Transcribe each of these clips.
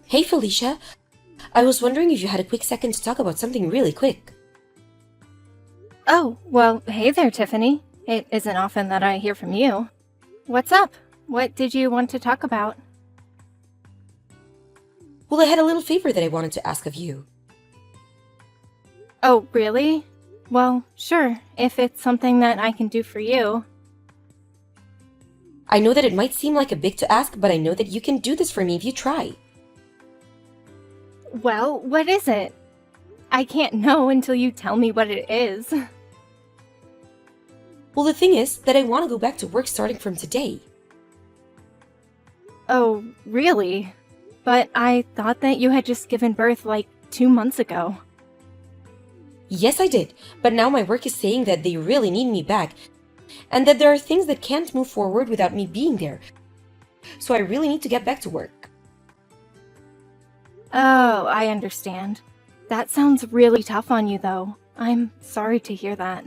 Hey Felicia, I was wondering if you had a quick second to talk about something really quick. Oh, well, hey there, Tiffany. It isn't often that I hear from you. What's up? What did you want to talk about? Well, I had a little favor that I wanted to ask of you. Oh, really? Well, sure, if it's something that I can do for you. I know that it might seem like a big to ask, but I know that you can do this for me if you try. Well, what is it? I can't know until you tell me what it is. Well, the thing is that I want to go back to work starting from today. Oh, really? But I thought that you had just given birth like 2 months ago. Yes, I did, but now my work is saying that they really need me back, and that there are things that can't move forward without me being there. So I really need to get back to work. Oh, I understand. That sounds really tough on you, though. I'm sorry to hear that.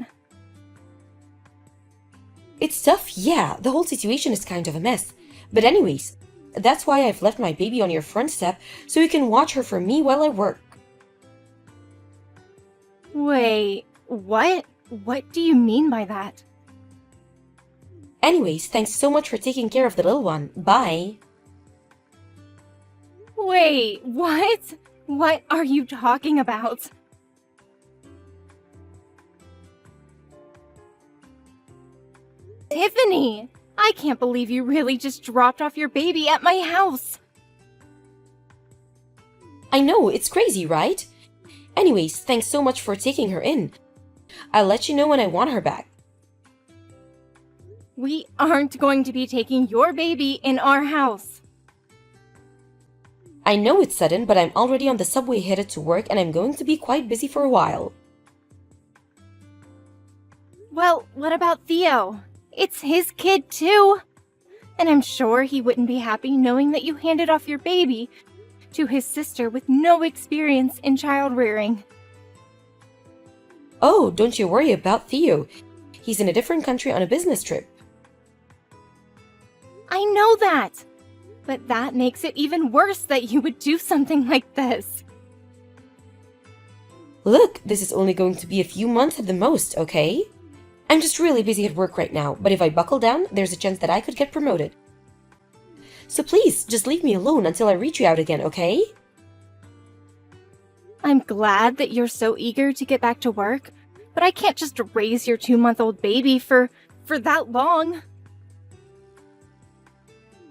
It's tough, yeah, the whole situation is kind of a mess. But anyways, that's why I've left my baby on your front step so you can watch her for me while I work. Wait, what? What do you mean by that? Anyways, thanks so much for taking care of the little one. Bye. Wait, what? What are you talking about? Tiffany! I can't believe you really just dropped off your baby at my house! I know, it's crazy, right? Anyways, thanks so much for taking her in. I'll let you know when I want her back. We aren't going to be taking your baby in our house. I know it's sudden, but I'm already on the subway headed to work and I'm going to be quite busy for a while. Well, what about Theo? It's his kid too. And I'm sure he wouldn't be happy knowing that you handed off your baby to his sister with no experience in child rearing. Oh, don't you worry about Theo. He's in a different country on a business trip. I know that! But that makes it even worse that you would do something like this. Look, this is only going to be a few months at the most, okay? I'm just really busy at work right now, but if I buckle down, there's a chance that I could get promoted. So please, just leave me alone until I reach you out again, okay? I'm glad that you're so eager to get back to work, but I can't just raise your 2-month-old baby for that long.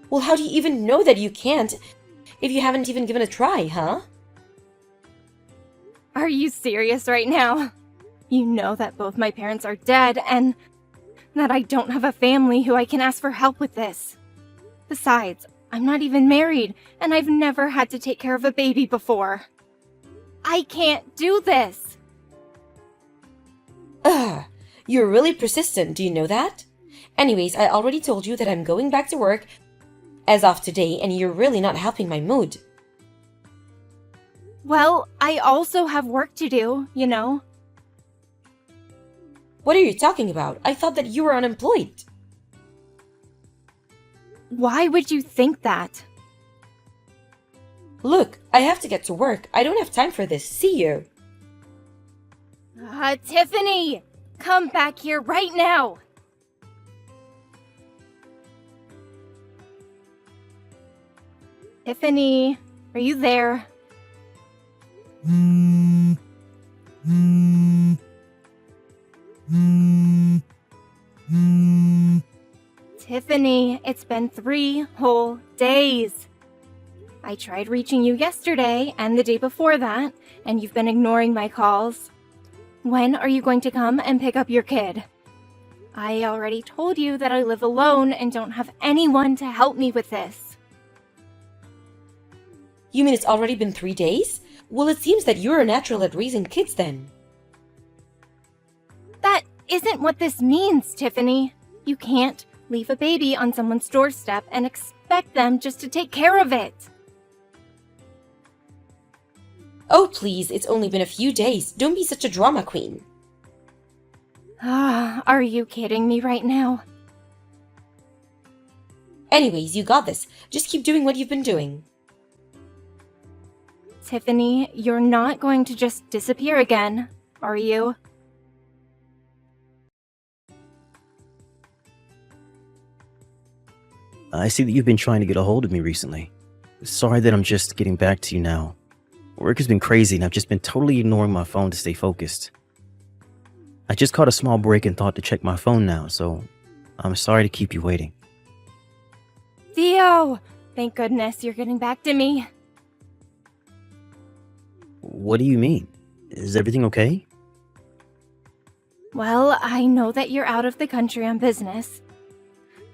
Well, how do you even know that you can't if you haven't even given a try, huh? Are you serious right now? You know that both my parents are dead and that I don't have a family who I can ask for help with this. Besides, I'm not even married and I've never had to take care of a baby before. I can't do this. Ugh, you're really persistent, do you know that? Anyways, I already told you that I'm going back to work as of today, and you're really not helping my mood. Well, I also have work to do, you know. What are you talking about? I thought that you were unemployed. Why would you think that? Look, I have to get to work. I don't have time for this. See you. Tiffany! Come back here right now! Tiffany, are you there? Tiffany, it's been 3 whole days. I tried reaching you yesterday and the day before that, and you've been ignoring my calls. When are you going to come and pick up your kid? I already told you that I live alone and don't have anyone to help me with this. You mean it's already been 3 days? Well, it seems that you're a natural at raising kids then. That isn't what this means, Tiffany. You can't leave a baby on someone's doorstep and expect them just to take care of it. Oh, please, it's only been a few days. Don't be such a drama queen. Are you kidding me right now? Anyways, you got this. Just keep doing what you've been doing. Tiffany, you're not going to just disappear again, are you? I see that you've been trying to get a hold of me recently. Sorry that I'm just getting back to you now. Work has been crazy and I've just been totally ignoring my phone to stay focused. I just caught a small break and thought to check my phone now, so I'm sorry to keep you waiting. Theo! Thank goodness you're getting back to me. What do you mean? Is everything okay? Well, I know that you're out of the country on business,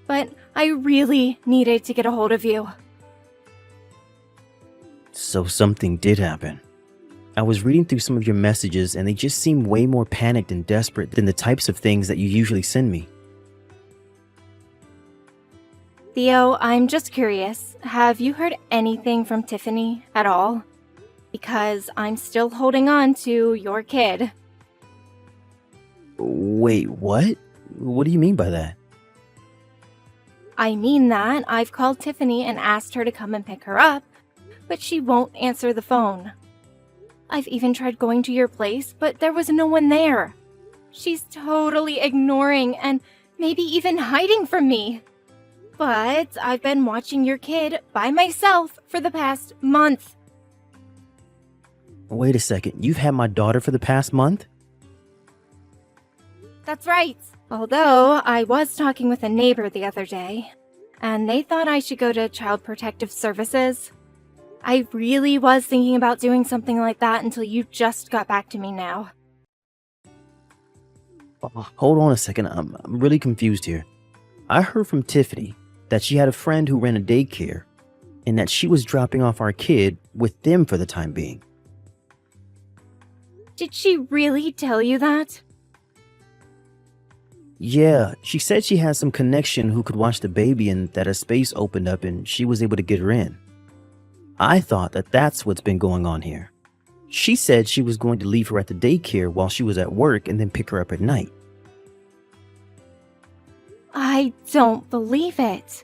but I really needed to get a hold of you. So something did happen. I was reading through some of your messages and they just seem way more panicked and desperate than the types of things that you usually send me. Theo, I'm just curious. Have you heard anything from Tiffany at all? Because I'm still holding on to your kid. Wait, what? What do you mean by that? I mean that I've called Tiffany and asked her to come and pick her up, but she won't answer the phone. I've even tried going to your place, but there was no one there. She's totally ignoring and maybe even hiding from me. But I've been watching your kid by myself for the past month. Wait a second, you've had my daughter for the past month? That's right. Although I was talking with a neighbor the other day, and they thought I should go to Child Protective Services. I really was thinking about doing something like that until you just got back to me now. Hold on a second, I'm really confused here. I heard from Tiffany that she had a friend who ran a daycare and that she was dropping off our kid with them for the time being. Did she really tell you that? Yeah, she said she had some connection who could watch the baby and that a space opened up and she was able to get her in. I thought that that's what's been going on here. She said she was going to leave her at the daycare while she was at work and then pick her up at night. I don't believe it.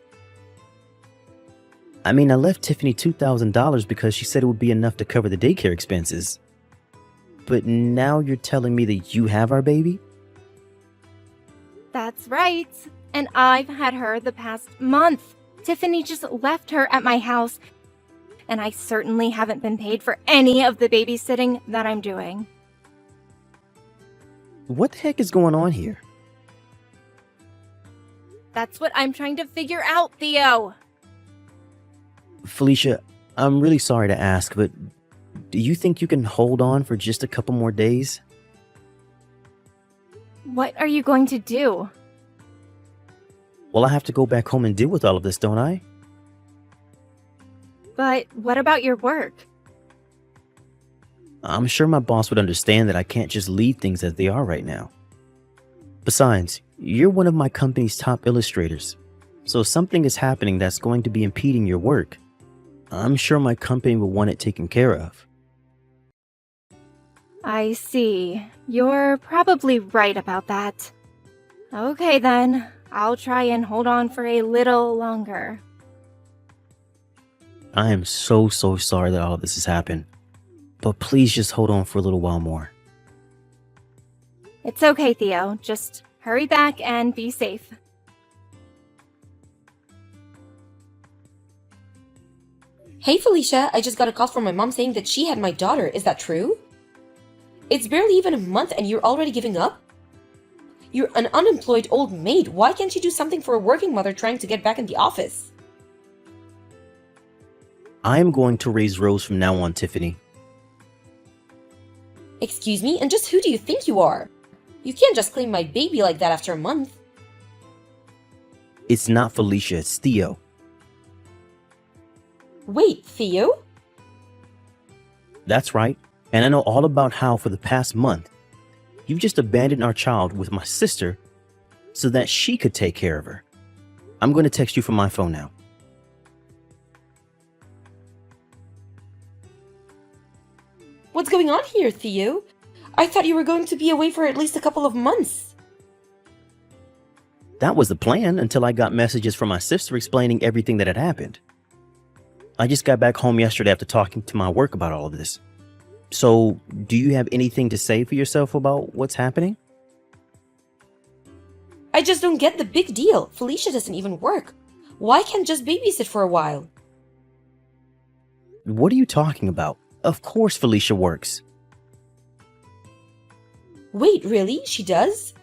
I mean, I left Tiffany $2,000 because she said it would be enough to cover the daycare expenses. But now you're telling me that you have our baby? That's right. And I've had her the past month. Tiffany just left her at my house, and I certainly haven't been paid for any of the babysitting that I'm doing. What the heck is going on here? That's what I'm trying to figure out, Theo. Felicia, I'm really sorry to ask, but do you think you can hold on for just a couple more days? What are you going to do? Well, I have to go back home and deal with all of this, don't I? But what about your work? I'm sure my boss would understand that I can't just leave things as they are right now. Besides, you're one of my company's top illustrators, so if something is happening that's going to be impeding your work, I'm sure my company will want it taken care of. I see. You're probably right about that. Okay then, I'll try and hold on for a little longer. I am so sorry that all of this has happened, but please just hold on for a little while more. It's okay, Theo. Just hurry back and be safe. Hey Felicia, I just got a call from my mom saying that she had my daughter. Is that true? It's barely even a month and you're already giving up? You're an unemployed old maid. Why can't you do something for a working mother trying to get back in the office? I am going to raise Rose from now on, Tiffany. Excuse me, and just who do you think you are? You can't just claim my baby like that after a month. It's not Felicia, it's Theo. Wait, Theo? That's right, and I know all about how for the past month, you've just abandoned our child with my sister so that she could take care of her. I'm going to text you from my phone now. What's going on here, Theo? I thought you were going to be away for at least a couple of months. That was the plan until I got messages from my sister explaining everything that had happened. I just got back home yesterday after talking to my work about all of this. So, do you have anything to say for yourself about what's happening? I just don't get the big deal. Felicia doesn't even work. Why can't just babysit for a while? What are you talking about? Of course Felicia works. Wait, really? She does?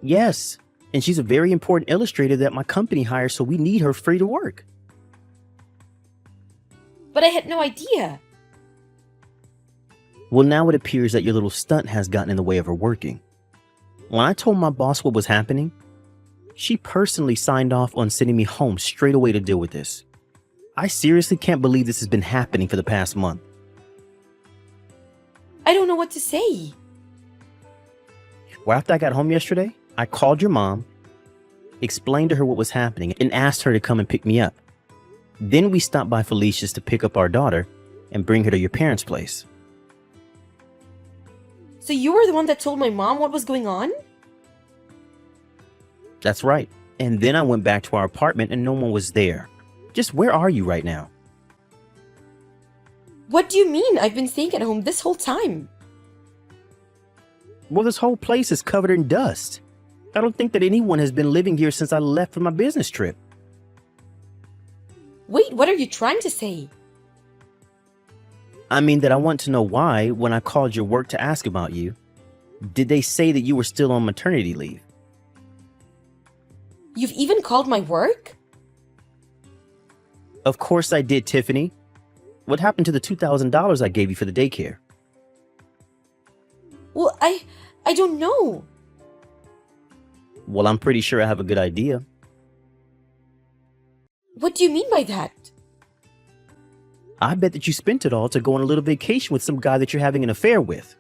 Yes, and she's a very important illustrator that my company hires, so we need her free to work. But I had no idea. Well, now it appears that your little stunt has gotten in the way of her working. When I told my boss what was happening, she personally signed off on sending me home straight away to deal with this. I seriously can't believe this has been happening for the past month. I don't know what to say. Well, after I got home yesterday, I called your mom, explained to her what was happening, and asked her to come and pick me up. Then we stopped by Felicia's to pick up our daughter and bring her to your parents' place. So you were the one that told my mom what was going on? That's right. And then I went back to our apartment and no one was there. Just where are you right now? What do you mean? I've been staying at home this whole time. Well, this whole place is covered in dust. I don't think that anyone has been living here since I left for my business trip. Wait, what are you trying to say? I mean that I want to know why, when I called your work to ask about you, did they say that you were still on maternity leave? You've even called my work? Of course I did, Tiffany. What happened to the $2,000 I gave you for the daycare? Well, I don't know. Well, I'm pretty sure I have a good idea. What do you mean by that? I bet that you spent it all to go on a little vacation with some guy that you're having an affair with.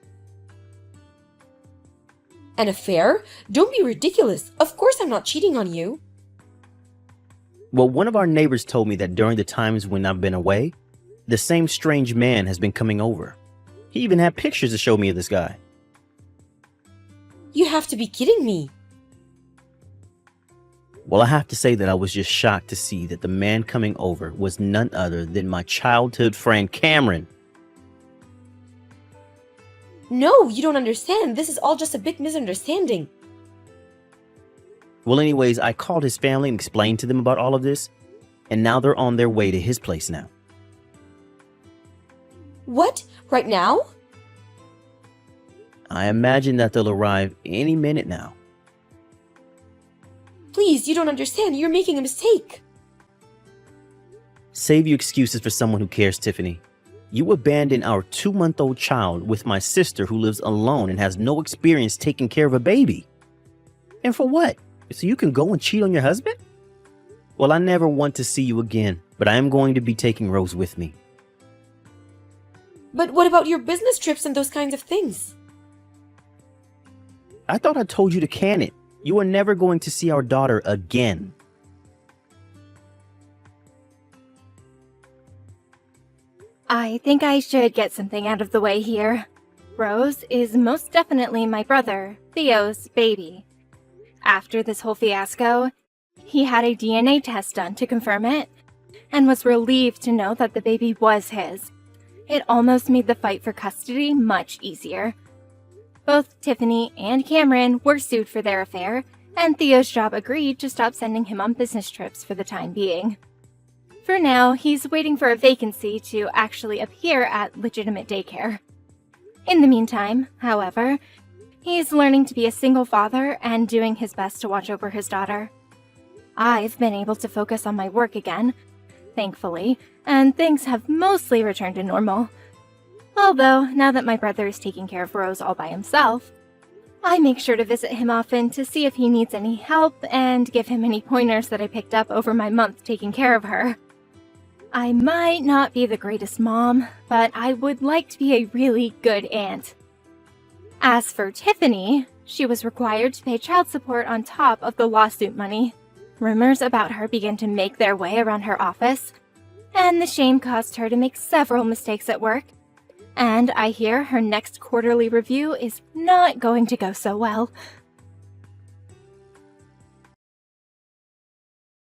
An affair? Don't be ridiculous. Of course I'm not cheating on you. Well, one of our neighbors told me that during the times when I've been away, the same strange man has been coming over. He even had pictures to show me of this guy. You have to be kidding me. Well, I have to say that I was just shocked to see that the man coming over was none other than my childhood friend Cameron. No, you don't understand. This is all just a big misunderstanding. Well, anyways, I called his family and explained to them about all of this, and now they're on their way to his place now. What? Right now? I imagine that they'll arrive any minute now. Please, you don't understand. You're making a mistake. Save your excuses for someone who cares, Tiffany. You abandoned our 2-month-old child with my sister who lives alone and has no experience taking care of a baby. And for what? So you can go and cheat on your husband? Well, I never want to see you again, but I am going to be taking Rose with me. But what about your business trips and those kinds of things? I thought I told you to can it. You are never going to see our daughter again. I think I should get something out of the way here. Rose is most definitely my brother, Theo's baby. After this whole fiasco, he had a DNA test done to confirm it, and was relieved to know that the baby was his. It almost made the fight for custody much easier. Both Tiffany and Cameron were sued for their affair, and Theo's job agreed to stop sending him on business trips for the time being. For now, he's waiting for a vacancy to actually appear at legitimate daycare. In the meantime, however, he's learning to be a single father and doing his best to watch over his daughter. I've been able to focus on my work again, thankfully, and things have mostly returned to normal. Although, now that my brother is taking care of Rose all by himself, I make sure to visit him often to see if he needs any help and give him any pointers that I picked up over my month taking care of her. I might not be the greatest mom, but I would like to be a really good aunt. As for Tiffany, she was required to pay child support on top of the lawsuit money. Rumors about her began to make their way around her office, and the shame caused her to make several mistakes at work. And I hear her next quarterly review is not going to go so well.